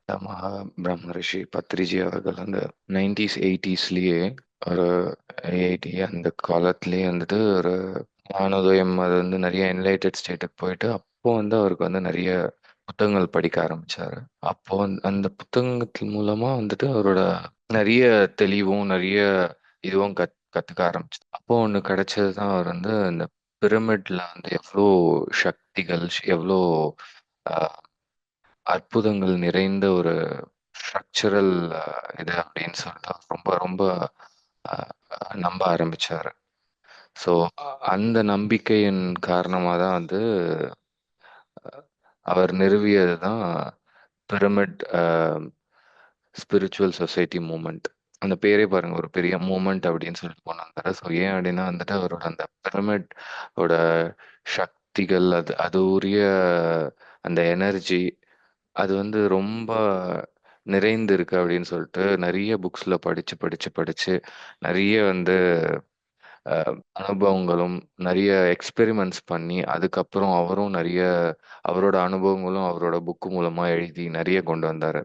மகா பிரம்ம ரிஷி பத்ரிஜி அவர்கள் அந்த 90s 80ஸ்லயே ஒரு 80 அந்த காலத்திலேயே வந்துட்டு ஒரு ஞானோதயம் அது வந்து நிறைய என்லைட்டட் ஸ்டேட்டுக்கு போயிட்டு அப்போ வந்து அவருக்கு வந்து நிறைய புத்தகங்கள் படிக்க ஆரம்பிச்சாரு. அப்போ அந்த புத்தகத்தின் மூலமா வந்துட்டு அவரோட நிறைய தெளிவும் நிறைய இதுவும் கத்துக்க ஆரம்பிச்சு. அப்போ ஒன்று கிடைச்சது தான் அவர் வந்து இந்த பிரமிட்ல வந்து எவ்வளோ சக்திகள், எவ்வளோ அற்புதங்கள் நிறைந்த ஒரு ஸ்ட்ரக்சரல் இது அப்படின்னு சொல்லிட்டு அவர் ரொம்ப ரொம்ப நம்ப ஆரம்பிச்சாரு. ஸோ அந்த நம்பிக்கையின் காரணமாக தான் வந்து அவர் நிறுவியது தான் பிரமிட் ஸ்பிரிச்சுவல் சொசைட்டி மூமெண்ட். அந்த பேரே பாருங்க, ஒரு பெரிய மூமெண்ட் அப்படின்னு சொல்லிட்டு கொண்டு வந்தாரு. ஸோ ஏன் அப்படின்னா வந்துட்டு அவரோட அந்த பிரமிட் ஓட சக்திகள், அது அது உரிய அந்த எனர்ஜி, அது வந்து ரொம்ப நிறைந்து இருக்கு அப்படின்னு சொல்லிட்டு நிறைய புக்ஸ்ல படிச்சு படிச்சு படிச்சு நிறைய வந்து அனுபவங்களும் நிறைய எக்ஸ்பெரிமெண்ட்ஸ் பண்ணி அதுக்கப்புறம் அவரும் நிறைய அவரோட அனுபவங்களும் அவரோட புக்கு மூலமா எழுதி நிறைய கொண்டு வந்தாரு.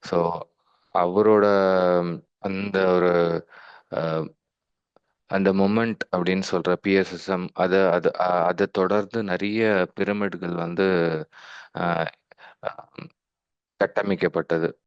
ஸோ அவரோட அந்த ஒரு அஹ், அந்த மொமெண்ட் அப்படின்னு சொல்ற பிஎஸ்எஸ்எம் அதை தொடர்ந்து நிறைய பிரமிடுகள் வந்து அஹ், அஹ், கட்டமைக்கப்பட்டது.